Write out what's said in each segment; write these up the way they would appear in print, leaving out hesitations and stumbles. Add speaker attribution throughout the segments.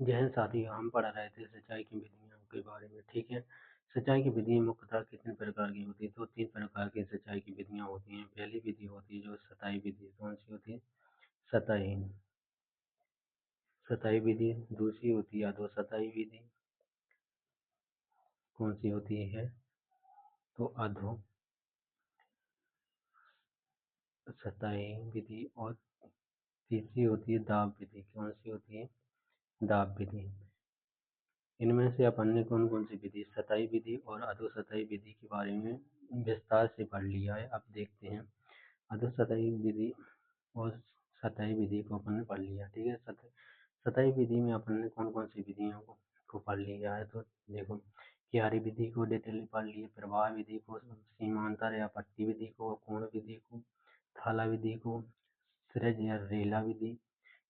Speaker 1: जैन साथियों, हम पढ़ रहे थे सिंचाई की विधियों के बारे में। ठीक है। सिंचाई की विधियां मुख्यतः कितने प्रकार की होती है? तो 3 प्रकार की सिंचाई की विधियां होती हैं। पहली विधि होती है जो सतही विधि। कौन सी होती है? सतही सतही विधि। दूसरी होती है अधोसतही विधि। कौन सी होती है? तो अधो सतही विधि। और तीसरी होती है दाब विधि। कौन सी होती है? दाब विधि। इनमें से अपन ने कौन कौन सी विधि, सतही विधि और अधोसतही विधि के बारे में विस्तार से पढ़ लिया है। अब देखते हैं अधोसतही विधि और सतही विधि को अपन ने पढ़ लिया। ठीक है। सतही विधि में अपन ने कौन कौन सी विधियों को पढ़ लिया है? तो देखो, क्यारी विधि को डिटेल में पढ़ लिए, प्रवाह विधि को, सीमांतर या पट्टी विधि को, कोण विधि को, थाला विधि को, सिरज या रेला विधि,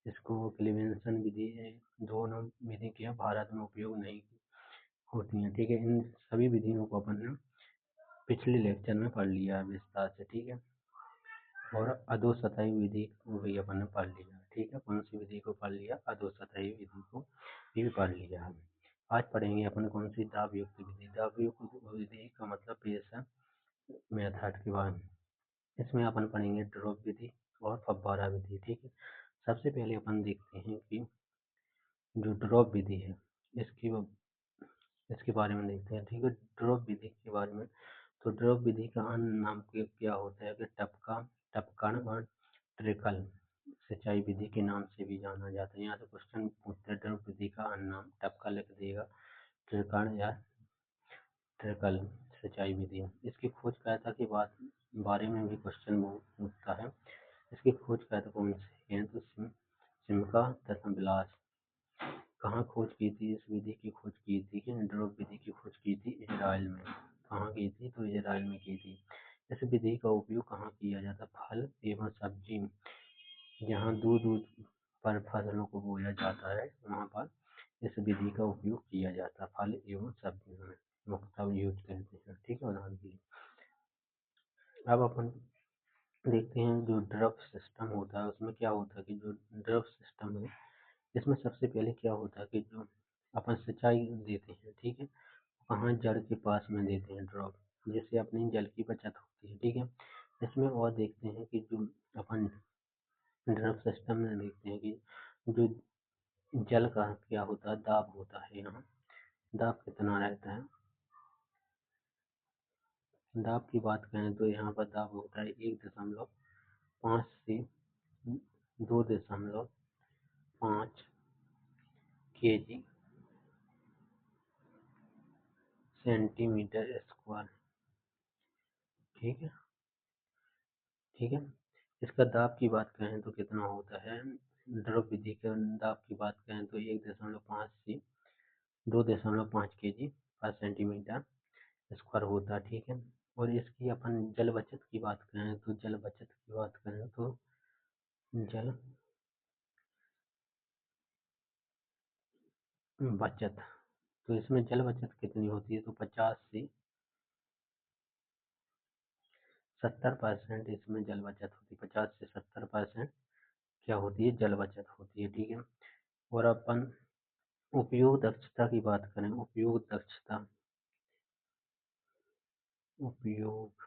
Speaker 1: इसको क्लीवेंसन विधि है। दोनों विधि क्या भारत में उपयोग नहीं होती हैं। ठीक है। इन सभी विधियों को अपन ने पिछले लेक्चर में पढ़ लिया है विस्तार से। ठीक है। और अधोसतही विधि को भी अपन ने पढ़ लिया। ठीक है। कौन सी विधि को पढ़ लिया? अधोसतही विधि को भी पढ़ लिया है। आज पढ़ेंगे अपन कौन सी? दाबयुक्त विधि। दाबयुक्त विधि का मतलब प्रेशर मेथड के बारे में। इसमें अपन पढ़ेंगे ड्रॉप विधि और फव्वारा विधि। ठीक है। सबसे पहले अपन देखते हैं कि जो ड्रॉप विधि है इसके बारे में देखते हैं। ठीक है। ड्रॉप विधि के बारे में, तो ड्रॉप विधि का अन्य नाम क्या होता है? कि टपकन और ट्रिकल सिंचाई विधि के नाम से भी जाना जाता है। यहाँ से क्वेश्चन पूछते हैं ड्रॉप विधि का अन्य नाम, टपका लिख देगा, ट्रिकल या ट्रिकल सिंचाई विधि। इसकी खोजकर्ता के बारे में भी क्वेश्चन पूछता है। इसकी खोजकर्ता कौन से हैं? तो सिमका तथा बिलास। कहाँ खोज की थी? इस विधि की खोज की थी कि ड्रॉप विधि की खोज की थी इजराइल में। कहाँ की थी? तो इजराइल में की थी। इस विधि का उपयोग कहाँ किया जाता? फल एवं सब्जी, जहाँ दूर दूर पर फसलों को बोया जाता है वहाँ पर इस विधि का उपयोग किया जाता है। फल एवं सब्जियों में मुख्यतः यूज करते हैं। ठीक है। उदाहरण के लिए अब अपन देखते हैं जो ड्रिप सिस्टम होता है उसमें क्या होता है कि जो ड्रिप सिस्टम है इसमें सबसे पहले क्या होता है कि जो अपन सिंचाई देते हैं, ठीक है, कहाँ? जड़ के पास में देते हैं ड्रॉप, जिससे अपनी जल की बचत होती है। ठीक है। इसमें और देखते हैं कि जो अपन ड्रिप सिस्टम में देखते हैं कि जो जल का क्या होता है, दाब होता है। यहाँ दाब कितना रहता है? दाब की बात करें तो यहाँ पर दाब होता है 1.5 से 2.5 kg सेंटीमीटर स्क्वायर। ठीक है। ठीक है। इसका दाब की बात करें तो कितना होता है? ड्रॉप विधि के दाब की बात करें तो 1.5 से 2.5 kg पर सेंटीमीटर स्क्वायर होता है। ठीक है। और इसकी अपन जल बचत की बात करें तो जल बचत, तो इसमें जल बचत कितनी होती है? तो 50 से 70% इसमें जल बचत होती है। 50 से 70% क्या होती है? जल बचत होती है। ठीक है। और अपन उपयोग दक्षता की बात करें, उपयोग दक्षता उपयोग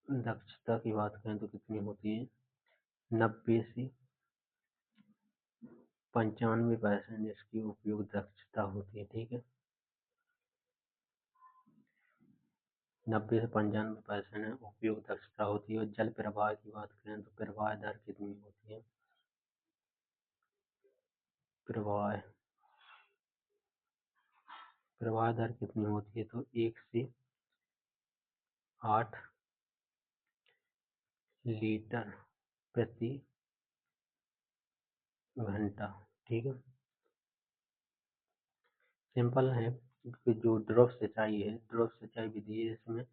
Speaker 1: दक्षता की बात करें तो कितनी होती है? 90 से 95% इसकी उपयोग दक्षता होती है। ठीक है। 90 से 95% उपयोग दक्षता होती है। और जल प्रवाह की बात करें तो प्रवाह दर कितनी होती है? प्रवाह दर कितनी होती है? तो 1 से 8 लीटर प्रति घंटा। ठीक है। सिंपल है कि जो ड्रॉप सिंचाई विधि है, इसमें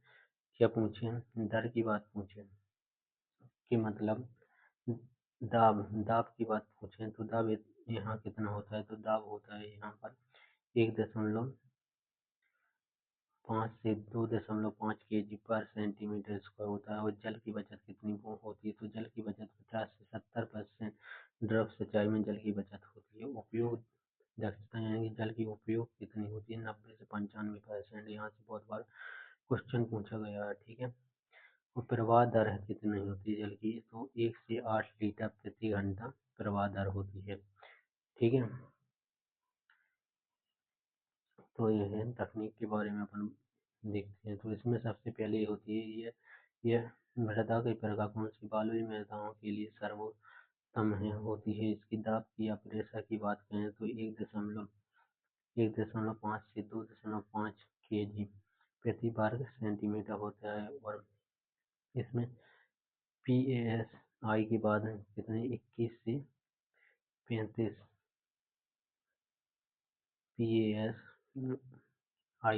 Speaker 1: क्या पूछे? दर की बात पूछे कि मतलब दाब दाब की बात पूछे तो दाब यहाँ कितना होता है? तो दाब होता है यहाँ पर 5 से 2.5 kg पर सेंटीमीटर स्क्वायर होता है। और जल की बचत कितनी होती है? तो जल की बचत 50 से 70% ड्रिप सिंचाई में जल की बचत होती है। उपयोग दक्षता यानी कि जल की उपयोग कितनी होती है? 90 से 95%। यहाँ से बहुत बार क्वेश्चन पूछा गया है, ठीक है। और प्रवाह दर कितनी होती है जल की? तो 1 से 8 लीटर प्रति घंटा प्रवाह दर होती है, ठीक है। तो ये है तकनीक के बारे में अपन देखते हैं। तो इसमें सबसे पहले होती है ये मृदा के प्रकार कौन सी बालुई मृदाओं के लिए सर्वोत्तम है होती है। इसकी दाब की या प्रेशर की बात करें तो 1.5 से 2.5 kg प्रति वर्ग सेंटीमीटर होता है। और इसमें PASI की बात है कितने 21 से 35 PASI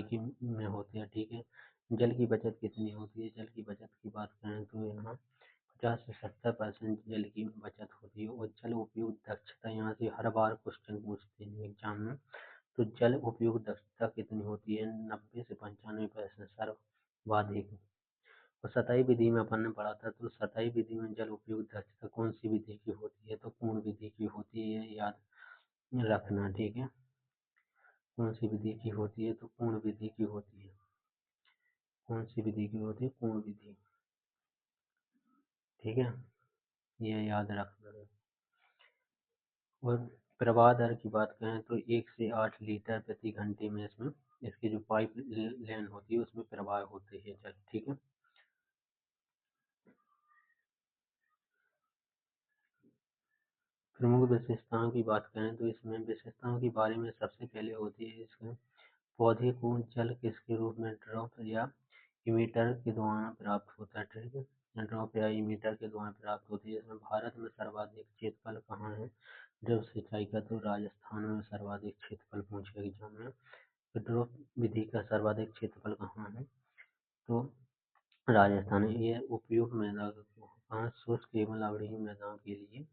Speaker 1: की में होते हैं, ठीक है। जल की बचत कितनी होती है? जल की बचत की बात करें तो यहाँ 50 से 70% जल की बचत होती है। और जल उपयोग दक्षता यहाँ से हर बार क्वेश्चन पूछते हैं एग्जाम में। तो जल उपयोग दक्षता कितनी होती है? 90 से 95% सर्वाधिक। और सतही विधि में अपन ने पढ़ा था। तो सतही विधि में जल उपयोग दक्षता कौन सी विधि की होती है? तो पूर्ण विधि की होती है, याद रखना, ठीक है। कौन सी विधि की होती है? तो पूर्ण विधि की होती है। कौन सी विधि की होती है? पूर्ण विधि, ठीक है, ये याद रखना है। और प्रवाह दर की बात करें तो 1 से 8 लीटर प्रति घंटे में इसमें इसकी जो पाइप लाइन होती है उसमें प्रवाह होते हैं जल, ठीक है। प्रमुख विशेषताओं की बात करें तो इसमें विशेषताओं के बारे में सबसे पहले होती है इसमें पौधे को जल किसके रूप में ड्रॉप या इमीटर के द्वारा प्राप्त होता है, ठीक है। ड्रॉप या इमीटर के द्वारा प्राप्त होती है। इसमें भारत में सर्वाधिक क्षेत्रफल कहाँ है ड्रिप सिंचाई का? तो राजस्थान में सर्वाधिक क्षेत्रफल पूछे एग्जाम में। तो ड्रॉप विधि का सर्वाधिक क्षेत्रफल कहाँ है? तो राजस्थान में। ये उपयोग मृदा कहाँ? शुष्क एवं लवणीय मृदाओं के लिए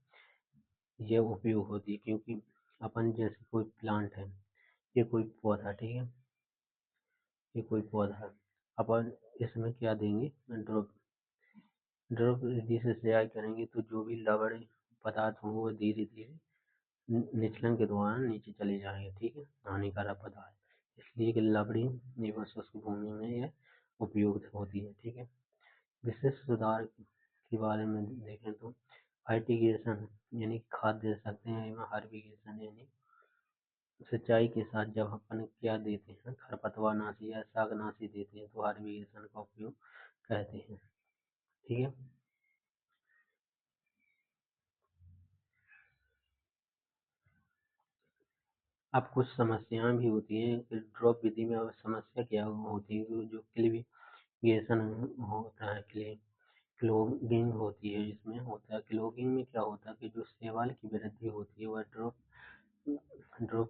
Speaker 1: ये उपयोग होती है। क्योंकि अपन जैसे कोई प्लांट है, ये कोई पौधा, ठीक है, ये कोई पौधा है, अपन इसमें क्या देंगे? ड्रॉप ड्रॉप विधि से सिंचाई करेंगे तो जो भी लवण पदार्थ होंगे वो धीरे धीरे निचलन के द्वारा नीचे चले जाएंगे, ठीक है, हानिकारक पदार्थ। इसलिए कि लवणीय एवं शुष्क भूमि में यह उपयोग होती है, ठीक है। विशिष्ट सुधार के बारे में देखें तो फर्टिगेशन यानी खाद दे सकते हैं, एवं हर्बिगेशन यानी सिंचाई के साथ जब अपन क्या देते हैं खरपतवारनाशी या शाकनाशी देते हैं तो हर्बिगेशन का उपयोग कहते हैं, ठीक है। अब कुछ समस्याएं भी होती हैं कि ड्रॉप विधि में। अब समस्या क्या होती है कि जो क्लिविगेशन होता है, क्लोगिंग होती है, इसमें होता है क्लोगिंग में क्या होता है कि जो शैवाल की वृद्धि होती है वह ड्रॉप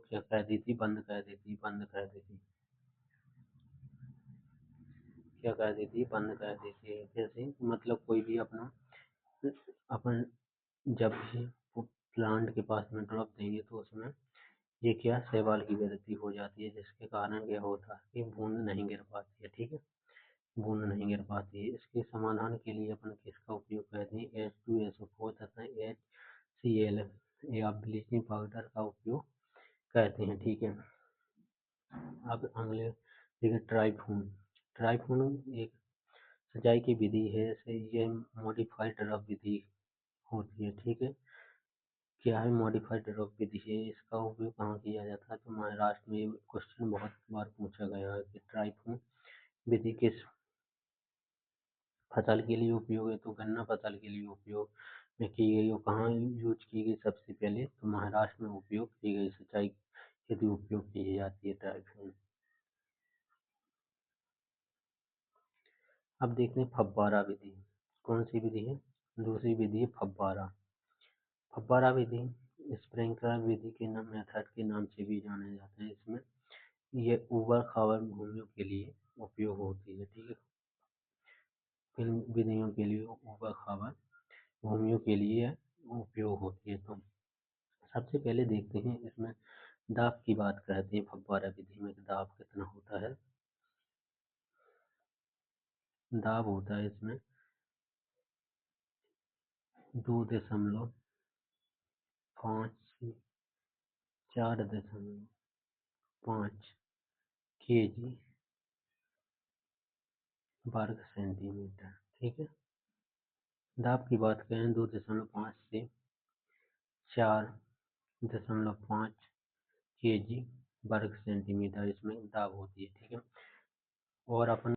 Speaker 1: क्या कर देती, क्या कर देती है, बंद कर देती है। जैसे मतलब कोई भी अपना अपन जब भी प्लांट के पास में ड्रॉप देंगे तो उसमें ये क्या शैवाल की वृद्धि हो जाती है, जिसके कारण क्या होता है कि बूंद नहीं गिर पाती है, ठीक है, बूंद नहीं गिर पाती है। इसके समाधान के लिए अपन किसका उपयोग करते हैं? H2SO4 तथा HCl या ब्लीचिंग पाउडर का उपयोग करते हैं, ठीक है। अब अगले देखिए ट्राइफून। ट्राइफून एक सिंचाई की विधि है, से ये मॉडिफाइड ड्रॉप विधि होती है, ठीक है। क्या है मॉडिफाइड ड्रॉप विधि है? इसका उपयोग कहाँ किया जाता है? तो महाराष्ट्र में क्वेश्चन बहुत बार पूछा गया है कि ट्राइफून विधि किस फसल के लिए उपयोग है? तो गन्ना फसल के लिए उपयोग में की गई। और कहाँ यूज की गई सबसे पहले? तो महाराष्ट्र में उपयोग की गई सिंचाई यदि उपयोग की जाती है ट्राइफून। अब देखते हैं फव्वारा विधि। कौन सी विधि है? दूसरी विधि है फव्वारा। फव्वारा विधि स्प्रिंकलर विधि के नाम मेथड के नाम से भी जाने जाते हैं। इसमें ये ऊबड़ खाबड़ भूमियों के लिए उपयोग होती है, ठीक है। इन विधियों के लिए ऊबड़ खाबड़ भूमियों के लिए उपयोग होती है। तो सबसे पहले देखते हैं इसमें दाब की बात करते हैं। फव्वारा विधि में दाब कितना होता है? दाब होता है इसमें 2.5 से 4.5 kg वर्ग सेंटीमीटर। ठीक है, दाब की बात करें 2.5 से 4.5 kg वर्ग सेंटीमीटर इसमें दाब होती है। ठीक है, और अपन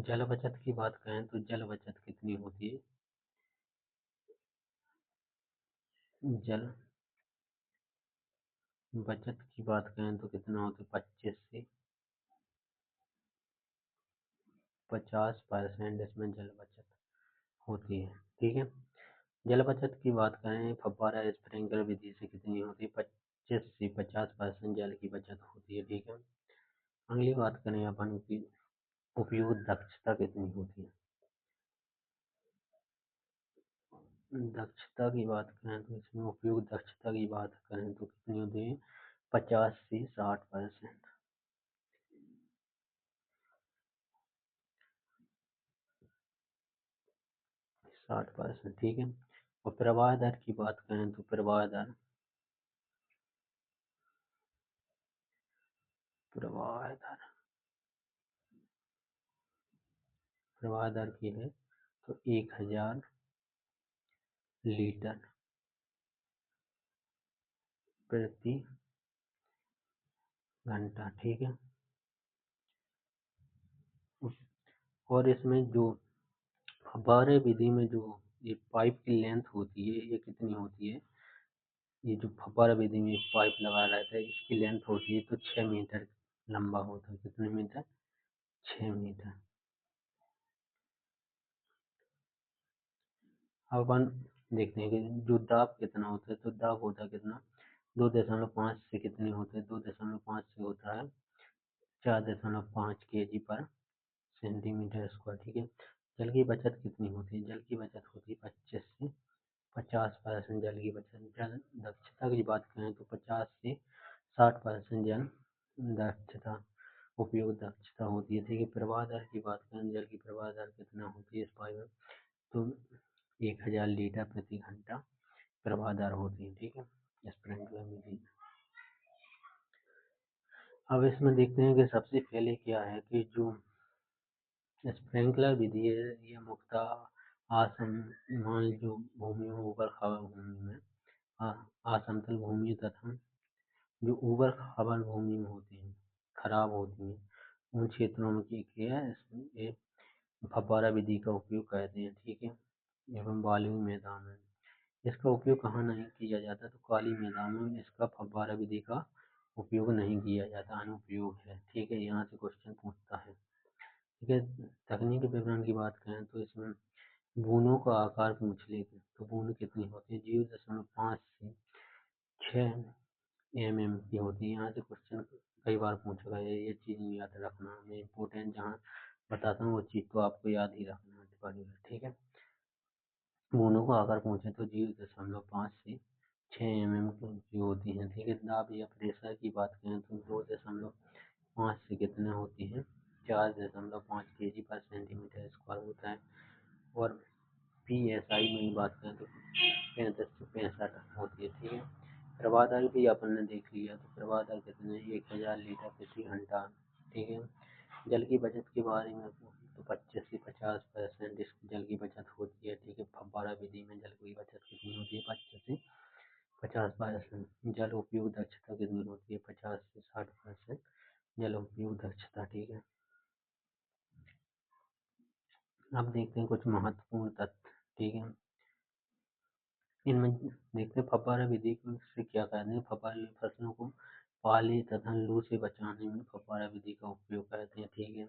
Speaker 1: जल बचत की बात करें तो जल बचत कितनी होती है? जल बचत की बात करें तो कितना होता है? 25 से 50% इसमें जल बचत होती है। ठीक है, जल बचत की बात करें फव्वारा स्प्रिंकलर विधि से कितनी होती है? 25 से 50% जल की बचत होती है। ठीक है, अगली बात करें अपन की उपयोग दक्षता कितनी होती है? दक्षता की बात करें तो इसमें उपयोग दक्षता की बात करें तो कितनी होती है? 50 से 60%। 60%। ठीक है, और प्रवाह दर की बात करें तो प्रवाह दर की है तो 1000 लीटर प्रति घंटा। ठीक है, और इसमें जो फव्वारे विधि में जो ये पाइप की लेंथ होती है ये कितनी होती है? ये जो फव्वारा विधि में पाइप लगा रहता है इसकी लेंथ होती है तो 6 मीटर लंबा होता है। कितने मीटर? 6 मीटर। अब अपन देखते हैं कि जो दाब कितना होता है, तो दाब होता है कितना? 2.5 से कितनी होता है? 2.5 से होता है 4.5 kg पर सेंटीमीटर स्क्वायर। ठीक है, जल की बचत कितनी होती है? जल की बचत होती है 25 से 50% जल की बचत। जल दक्षता की बात करें तो 50 से 60% जल दक्षता उपयोग दक्षता होती है। ठीक है, प्रवाह दर की बात करें, जल की प्रवाह दर कितना होती है इस पाइप में? तो 1000 लीटर प्रति घंटा प्रवाह दर होती है। ठीक है, स्प्रिंकलर विधि। अब इसमें देखते हैं कि सबसे पहले क्या है कि जो स्प्रिंकलर विधि है ये मुख्यतः असमान जो भूमि में ऊबड़ खाबड़ भूमि में असमतल भूमि तथा जो ऊबड़ खाबड़ भूमि में होती है, खराब होती है, उन क्षेत्रों में किया है इसमें फव्वारा विधि का उपयोग करते हैं। ठीक है, एवं बालू मैदान में इसका उपयोग कहाँ नहीं किया जाता? तो काली मैदानों में इसका फव्वारा विधि का उपयोग नहीं किया जाता, अनुपयोग है। ठीक है, यहाँ से क्वेश्चन पूछता है। ठीक है, तकनीकी विवरण की बात करें तो इसमें बूंदों का आकार पूछ लेते तो बूंद कितनी होती है? 0.5 से 6 mm की होती है। यहाँ से क्वेश्चन कई बार पूछा गया है, ये चीज़ याद रखना। मैं इम्पोर्टेंट जहाँ बताता हूँ वो चीज़ तो आपको याद ही रखना पड़ेगा। ठीक है, बूंदों का आकार पूछे तो 0.5 से 6 mm की होती है। ठीक है, दाब या प्रेशर की बात करें तो 2.5 से कितने होती है? 4.5 kg पर सेंटीमीटर स्क्वायर होता है। और PSI में बात करें तो 35 से 65 होती है। ठीक है, प्रवाह दर भी अपन ने देख लिया तो प्रवाह दर कितने? 1000 लीटर प्रति घंटा। ठीक है, जल की बचत के बारे में तो 25 से 50% इस जल की बचत होती है। ठीक है, फव्वारा विधि में जल की बचत कितनी होती है? 25 से 50%। जल उपयोग दक्षता कितनी होती है? 50 से 60% जल उपयोग दक्षता। ठीक है, अब देखते हैं कुछ महत्वपूर्ण तथ्य। ठीक है, इनमें देखते हैं फव्वारा विधि से क्या करते हैं। फव्वारा फसलों को पाले तथा लू से बचाने में फव्वारा विधि का उपयोग करते हैं। ठीक है,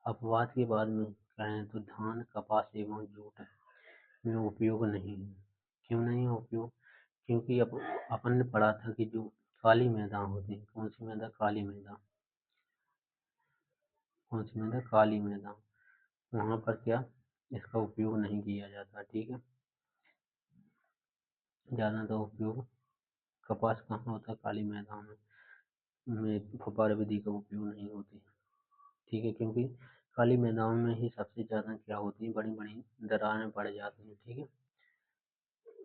Speaker 1: अपवाद के बाद में कहें तो धान, कपास एवं जूट में उपयोग नहीं है। क्यों नहीं है उपयोग? क्योंकि अब अपन ने पढ़ा था कि जो काली मृदा होती है, कौन सी मृदा? काली मृदा। कौन सी मृदा? काली मृदा। वहाँ पर क्या इसका उपयोग नहीं किया जाता। ठीक है, ज़्यादातर उपयोग कपास कहाँ होता है? काली मैदान में फव्वारा विधि का उपयोग नहीं होती। ठीक है, क्योंकि खाली मैदान में ही सबसे ज़्यादा क्या होती है, बड़ी बड़ी दरारें पड़ जाती हैं। ठीक है,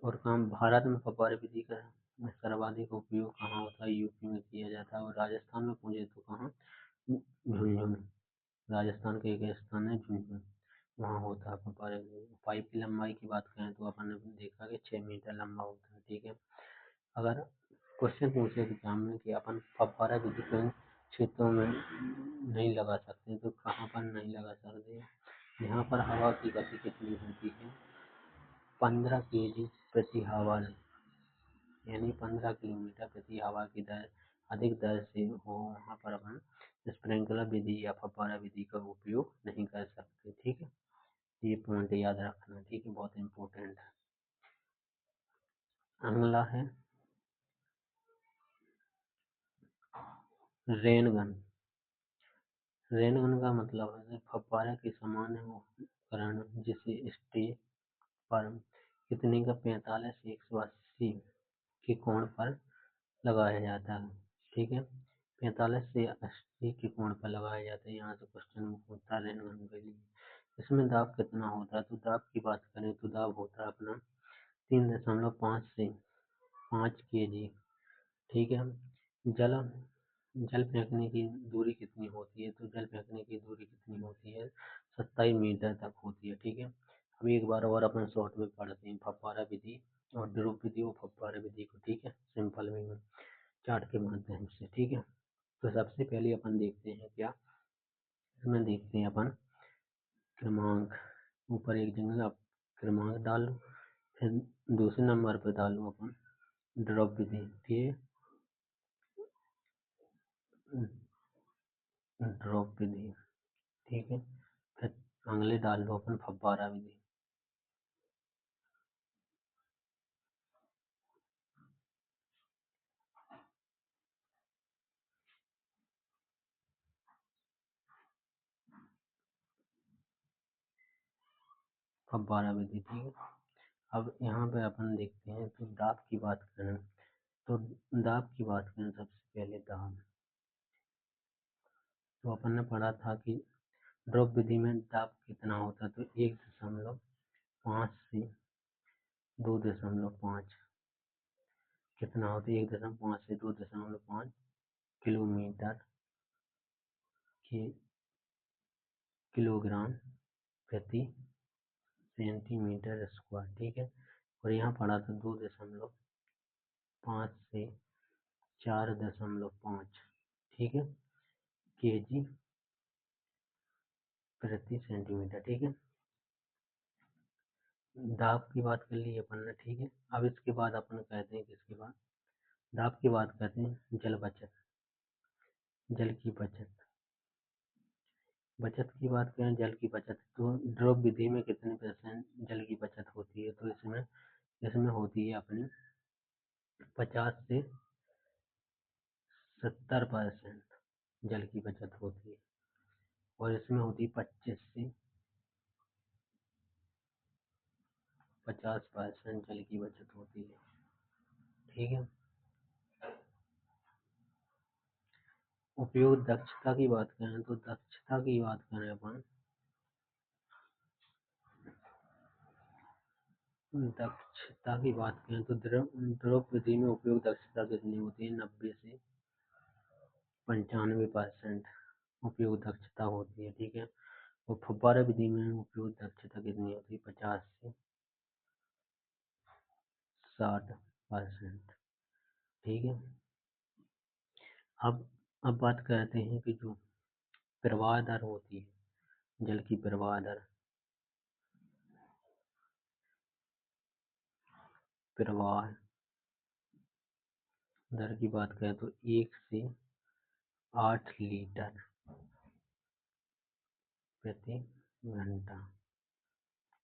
Speaker 1: और काम भारत में फव्वारे विधि का सर्वाधिक उपयोग कहाँ होता है, यूपी में किया जाता है। और राजस्थान में पूछे तो कहाँ, झुंझुनू, राजस्थान के एक स्थान है झुंझुनू, वहाँ होता है फव्वारे विधि। पाइप की लंबाई की बात करें तो अपन ने देखा कि 6 मीटर लंबा होता है। ठीक है, अगर क्वेश्चन पूछे एग्जाम में कि अपन फव्वारा विधि किन क्षेत्रों में नहीं लगा सकते, तो कहाँ पर नहीं लगा सकते, यहाँ पर हवा की गति कितनी होती है, 15 kg प्रति आवर, यानी 15 किलोमीटर प्रति आवर की दर अधिक दर से हो, वहाँ पर अपन स्प्रिंकलर विधि या फव्वारा विधि का उपयोग नहीं कर सकते। ठीक है, ये पॉइंट याद रखना। ठीक है, बहुत इम्पोर्टेंट है। अगला है रेनगन। रेनगन का मतलब है फव्वारे के समान उपकरण जिसे स्टेज पर कितने का 45 से 180 के कोण पर लगाया जाता है। ठीक है, 45 से 80 के कोण पर लगाया जाता है। यहाँ से क्वेश्चन होता है रेनगन के लिए। इसमें दाब कितना होता है, तो दाब की बात करें तो दाब होता है अपना 3.5 से 5 kg। ठीक है, जल जल फेंकने की दूरी कितनी होती है, तो जल फेंकने की दूरी कितनी होती है, 27 मीटर तक होती है। ठीक है, अभी एक बार और अपन शॉर्ट में पढ़ते हैं फव्वारा विधि और ड्रिप विधि और फव्वारा विधि को। ठीक है, सिंपल वे में चार्ट के माध्यम से। ठीक है, तो सबसे पहले अपन देखते हैं क्या, इसमें देखते हैं अपन क्रमांक, ऊपर एक जगह आप क्रमांक डाल लो, फिर दूसरे नंबर पर डालो अपन ड्रॉप विधि। ठीक है, ड्रॉप विधि। ठीक है, फिर अगले डाल दो अपन फव्वारा विधि। फव्वारा विधि। ठीक है, अब यहाँ पे अपन देखते हैं तो दाब की बात करें, तो दाब की बात करें सबसे पहले दाब, तो अपन ने पढ़ा था कि ड्रॉप विधि में दाब कितना होता है, तो 1.5 से 2.5 कितना होता है, 1.5 से 2.5 किलोमीटर के किलोग्राम प्रति सेंटीमीटर स्क्वायर। ठीक है, और यहाँ पढ़ा था 2.5 से 4.5। ठीक है, kg प्रति सेंटीमीटर। ठीक है, दाब की बात कर ली अपन ने। ठीक है, अब इसके बाद अपन कहते हैं कि इसके बाद दाब की बात करते हैं जल बचत, जल की बचत। बचत की बात करें, जल की बचत, तो ड्रॉप विधि में कितने % जल की बचत होती है, तो इसमें इसमें होती है अपनी 50 से 70% जल की बचत होती है, और इसमें होती है 25 से 50% जल की बचत होती है। ठीक है, उपयोग दक्षता की बात करें, तो दक्षता की बात करें अपन, दक्षता की बात करें तो ड्रॉप विधि में उपयोग दक्षता कितनी होती है, 90 से 95% उपयोग दक्षता होती है। ठीक है, और फव्वारा विधि में उपयोग दक्षता कितनी होती है, 50 से 60%। ठीक है, अब बात करते हैं कि जो प्रवाह दर होती है, जल की प्रवाह दर, प्रवाह दर की बात करें तो 1 से 8 लीटर प्रति घंटा,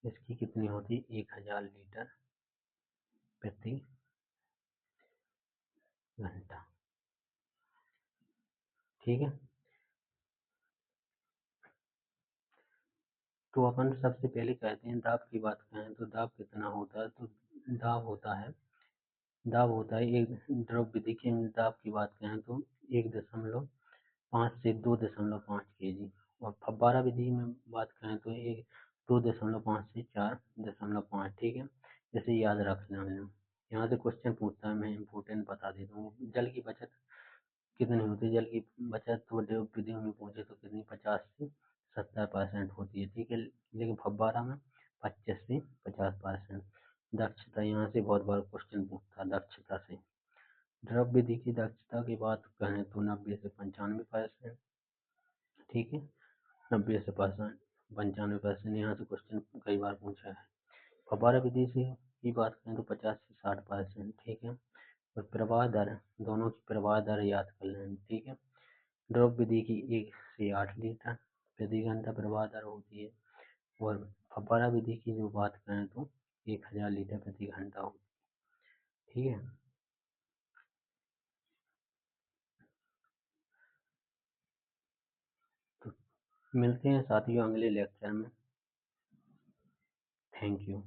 Speaker 1: इसकी कितनी होती है, 1000 लीटर प्रति घंटा। ठीक है, तो अपन सबसे पहले कहते हैं दाब की बात करें तो दाब कितना होता है, तो दाब होता है एक ड्रॉप विधि के दाब की बात करें तो 1.5 से 2.5 kg। और फव्वारा विधि में बात करें तो ये 2.5 से 4.5, ठीक है, जैसे याद रख लेना। यहाँ से क्वेश्चन पूछता है, मैं इम्पोर्टेंट बता देता हूँ। जल की बचत कितनी होती है? जल की बचत तो ड्रिप विधि में पूछे तो कितनी, 50 से 70% होती है, ठीक है, लेकिन फव्वारा में 25 से 50%। दक्षता, यहाँ से बहुत बार क्वेश्चन पूछता है दक्षता से। ड्रिप विधि की दक्षता की बात करें तो 90 से 95%, ठीक है, 90 से 95%, यहाँ से क्वेश्चन कई बार पूछा है। फव्वारा विधि से की बात करें तो 50 से 60%, ठीक है। और प्रवाह दर, दोनों की प्रवाह दर याद कर लें, ठीक है। ड्रॉप विधि की 1 से 8 लीटर प्रति घंटा प्रवाह दर होती है, और फव्वारा विधि की जो बात करें तो 1000 लीटर प्रति घंटा होती है, ठीक है। तो मिलते हैं साथियों अगले लेक्चर में। Thank you.